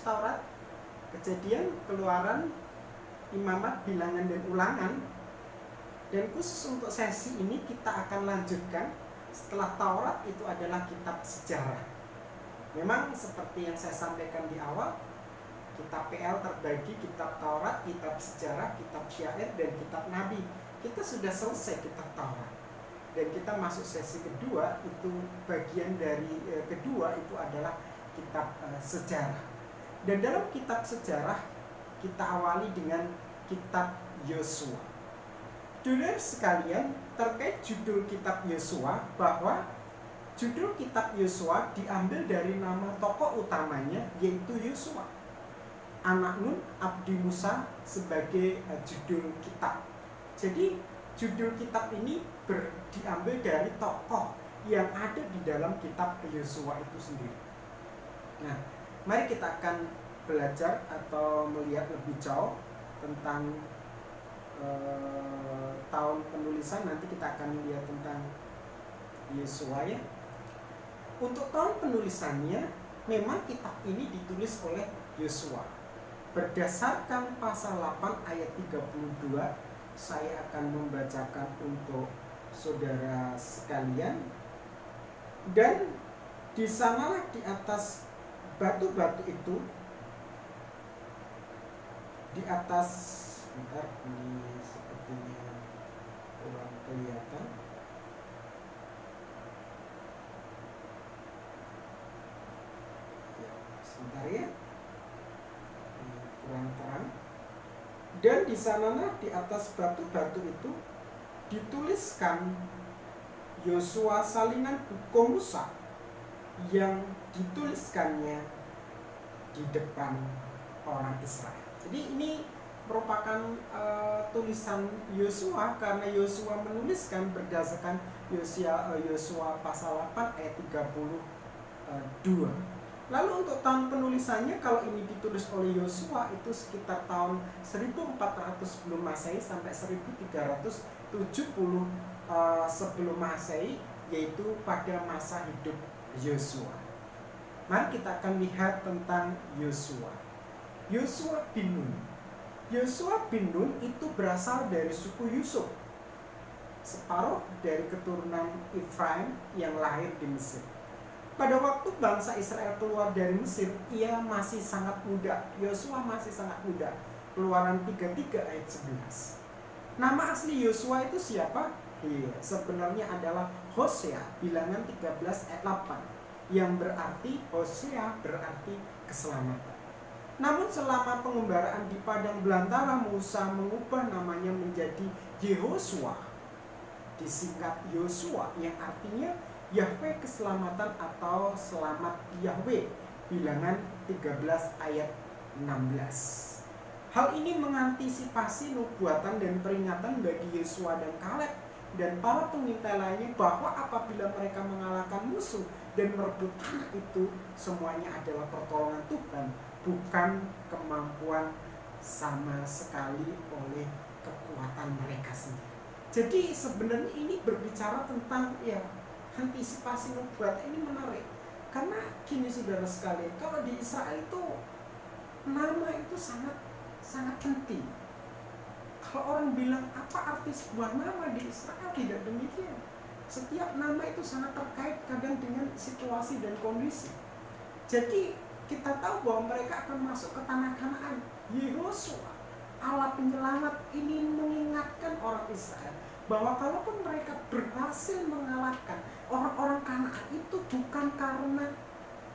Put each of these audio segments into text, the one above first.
Taurat, Kejadian, Keluaran, Imamat, Bilangan, dan Ulangan. Dan khusus untuk sesi ini kita akan lanjutkan setelah Taurat itu adalah kitab sejarah. Memang seperti yang saya sampaikan di awal, kitab PL terbagi kitab Taurat, kitab sejarah, kitab syair, dan kitab nabi. Kita sudah selesai kitab Taurat. Dan kita masuk sesi kedua, itu bagian dari kedua itu adalah kitab sejarah. Dan dalam kitab sejarah kita awali dengan kitab Yosua. Saudara sekalian, terkait judul kitab Yosua, bahwa judul kitab Yosua diambil dari nama tokoh utamanya, yaitu Yosua, anak Nun, abdi Musa, sebagai judul kitab. Jadi judul kitab ini diambil dari tokoh yang ada di dalam kitab Yosua itu sendiri. Nah, mari kita akan belajar atau melihat lebih jauh tentang tahun penulisan. Nanti kita akan lihat tentang Yosua ya. Untuk tahun penulisannya, memang kitab ini ditulis oleh Yosua. Berdasarkan pasal 8 ayat 32, saya akan membacakan untuk saudara sekalian. Dan di sanalah di atas batu-batu itu, di atas, bentar, ini sepertinya kurang kelihatan. Ya, sebentar ya, ini kurang terang. Dan di sanalah di atas batu-batu itu dituliskan Yosua salinan hukum Musa yang dituliskannya di depan orang Israel. Jadi ini merupakan tulisan Yosua, karena Yosua menuliskan berdasarkan Yosua pasal 8 ayat 32. Lalu untuk tahun penulisannya, kalau ini ditulis oleh Yosua itu sekitar tahun 1400 sebelum Masehi sampai 1370 sebelum Masehi, yaitu pada masa hidup Yosua. Mari kita akan lihat tentang Yosua. Yosua bin Nun. Yosua bin Nun itu berasal dari suku Yusuf, separuh dari keturunan Efraim yang lahir di Mesir. Pada waktu bangsa Israel keluar dari Mesir, ia masih sangat muda. Yosua masih sangat muda. Keluaran 33 ayat 11. Nama asli Yosua itu siapa? Sebenarnya adalah Hosea, Bilangan 13 ayat 8, yang berarti Hosea berarti keselamatan. Namun selama pengembaraan di padang belantara, Musa mengubah namanya menjadi Yehosua, disingkat Yosua, yang artinya Yahweh keselamatan atau selamat Yahweh. Bilangan 13 ayat 16. Hal ini mengantisipasi nubuatan dan peringatan bagi Yosua dan Kaleb dan para pengintai lainnya, bahwa apabila mereka mengalahkan musuh dan merebut tanah itu, semuanya adalah pertolongan Tuhan, bukan kemampuan sama sekali oleh kekuatan mereka sendiri. Jadi sebenarnya ini berbicara tentang antisipasi nubuat. Ini menarik karena gini saudara sekalian, kalau di Israel itu nama itu sangat penting. Kalau orang bilang apa arti sebuah nama di Israel, tidak demikian. Setiap nama itu sangat terkait kadang dengan situasi dan kondisi. Jadi kita tahu bahwa mereka akan masuk ke tanah Kanaan. Yehosua, Allah penyelamat, ini mengingatkan orang Israel bahwa kalaupun mereka berhasil mengalahkan orang-orang Kanaan itu bukan karena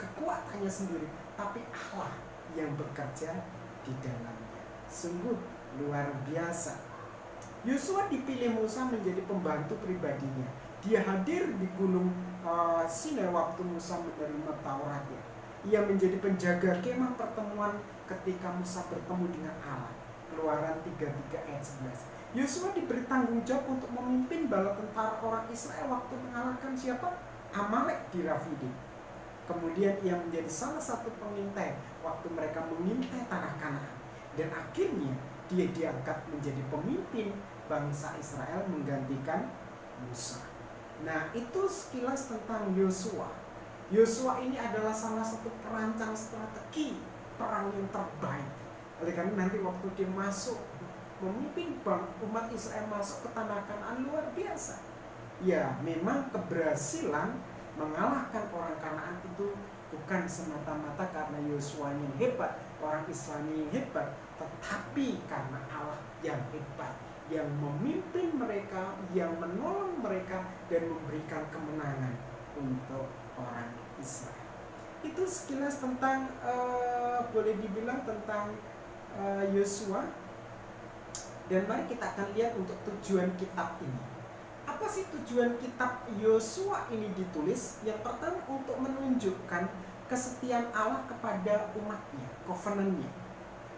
kekuatannya sendiri, tapi Allah yang bekerja di dalamnya. Sungguh luar biasa. Yosua dipilih Musa menjadi pembantu pribadinya. Dia hadir di gunung Sinai waktu Musa menerima Tauratnya. Ia menjadi penjaga kemah pertemuan ketika Musa bertemu dengan Allah. Keluaran 33 ayat 11. Yosua diberi tanggung jawab untuk memimpin bala tentara orang Israel waktu mengalahkan siapa? Amalek di Rafidim. Kemudian ia menjadi salah satu pengintai waktu mereka mengintai tanah Kanaan. Dan akhirnya dia diangkat menjadi pemimpin bangsa Israel menggantikan Musa. Nah, itu sekilas tentang Yosua. Yosua ini adalah salah satu perancang strategi perang yang terbaik. Oleh karena nanti waktu dia masuk memimpin umat Israel masuk ke tanah Kanaan luar biasa. Ya, memang keberhasilan mengalahkan orang Kanaan itu bukan semata-mata karena Yosua yang hebat, orang Israel yang hebat, tetapi karena Allah yang hebat, yang memimpin mereka, yang menolong mereka dan memberikan kemenangan untuk orang Israel. Itu sekilas tentang boleh dibilang tentang Yosua. Dan mari kita akan lihat untuk tujuan kitab ini. Apa sih tujuan kitab Yosua ini ditulis? Yang pertama untuk menunjukkan kesetiaan Allah kepada umatnya, covenant-nya.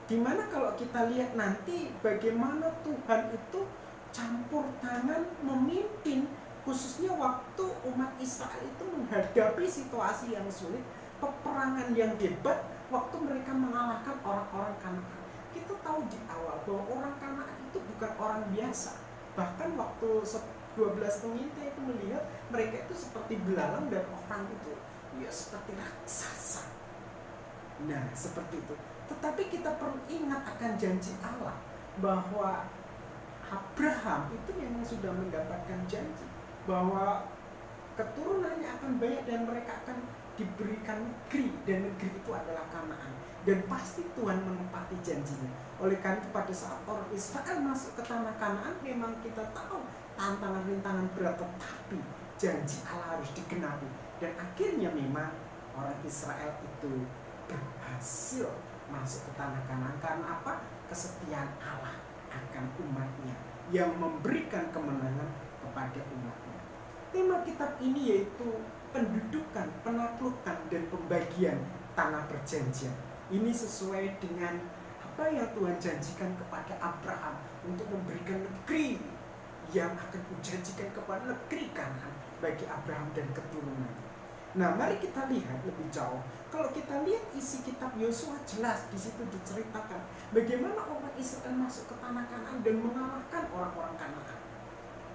Dimana kalau kita lihat nanti bagaimana Tuhan itu campur tangan memimpin, khususnya waktu umat Israel itu menghadapi situasi yang sulit, peperangan yang hebat, waktu mereka mengalahkan orang-orang Kanaan. Kita tahu di awal bahwa orang Kanaan itu bukan orang biasa. Bahkan waktu 12 pengintai itu melihat mereka itu seperti belalang dan orang itu ya seperti raksasa. Nah, seperti itu. Tetapi kita perlu ingat akan janji Allah bahwa Abraham itu memang sudah mendapatkan janji bahwa keturunannya akan banyak dan mereka akan diberikan negeri, dan negeri itu adalah Kanaan, dan pasti Tuhan menepati janjinya. Oleh karena itu pada saat orang Israel masuk ke tanah Kanaan, memang kita tahu tantangan rintangan berat, tetapi janji Allah harus digenapi, dan akhirnya memang orang Israel itu berhasil masuk ke tanah Kanaan. Karena apa? Kesetiaan Allah akan umatnya yang memberikan kemenangan kepada umatnya. Tema kitab ini yaitu pendudukan, penaklukan, dan pembagian tanah perjanjian. Ini sesuai dengan apa yang Tuhan janjikan kepada Abraham untuk memberikan negeri yang akan dijanjikan kepada negeri Kanaan bagi Abraham dan keturunannya. Nah, mari kita lihat lebih jauh. Kalau kita lihat isi kitab Yosua, jelas di situ diceritakan bagaimana orang Israel masuk ke tanah Kanaan dan mengalahkan orang-orang Kanaan.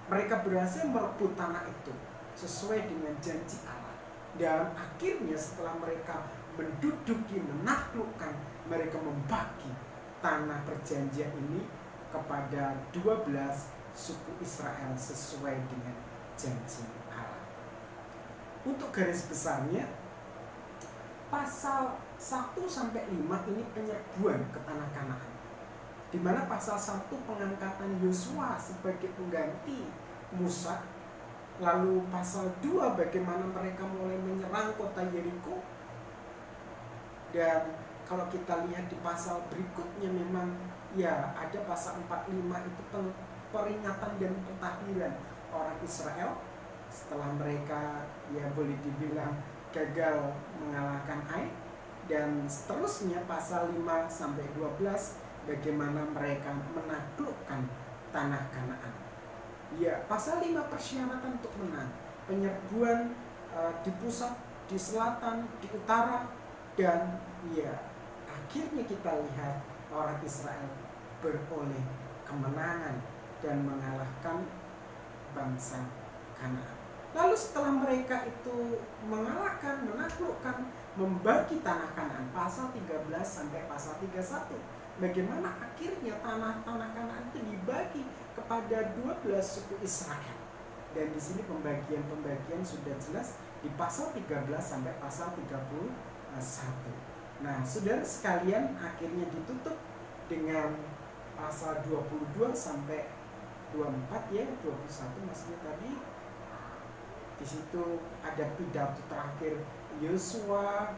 Mereka berhasil merebut tanah itu sesuai dengan janji Allah. Dan akhirnya setelah mereka menduduki, menaklukkan, mereka membagi tanah perjanjian ini kepada 12 suku Israel sesuai dengan janji Allah. Untuk garis besarnya, pasal 1-5 ini penyerbuan ke tanah Kanaan, di mana pasal 1 pengangkatan Yosua sebagai pengganti Musa. Lalu pasal 2 bagaimana mereka mulai menyerang kota Yeriko. Dan kalau kita lihat di pasal berikutnya memang ya ada pasal 45 itu peringatan dan pentahbiran orang Israel setelah mereka ya boleh dibilang gagal mengalahkan Ai. Dan seterusnya pasal 5-12 bagaimana mereka menaklukkan tanah Kanaan. Ya, pasal 5 persyaratan untuk menang. Penyerbuan di pusat, di selatan, di utara, dan ya akhirnya kita lihat orang Israel beroleh kemenangan dan mengalahkan bangsa Kanaan. Lalu setelah mereka itu mengalahkan, menaklukkan, membagi tanah Kanaan, pasal 13 sampai pasal 31. Bagaimana akhirnya tanah-tanah Kanaan itu dibagi kepada 12 suku Israel. Dan di sini pembagian sudah jelas di pasal 13 sampai pasal 31. Nah, saudara sekalian, akhirnya ditutup dengan pasal 22 sampai 24 ya, 21 maksudnya tadi. Di situ ada pidato terakhir Yosua,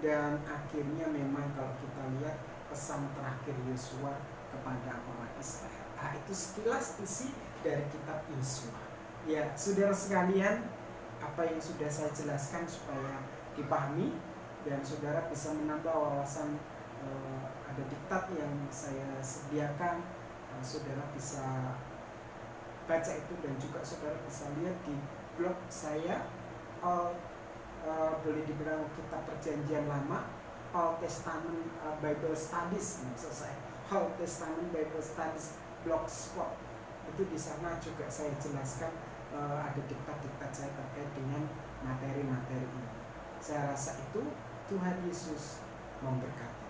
dan akhirnya memang kalau kita lihat pesan terakhir Yosua kepada orang Israel. Nah, itu sekilas isi dari kitab Yosua. Ya, saudara sekalian, apa yang sudah saya jelaskan supaya dipahami dan saudara bisa menambah wawasan, ada diktat yang saya sediakan, saudara bisa baca itu, dan juga saudara bisa lihat di blog saya, boleh dibilang kitab perjanjian lama, Old Testament Bible Studies, maksud saya Old Testament Bible Studies blogspot. Itu di sana juga saya jelaskan ada diktat-diktat saya terkait dengan materi-materi ini. Saya rasa itu Tuhan Yesus memberkati.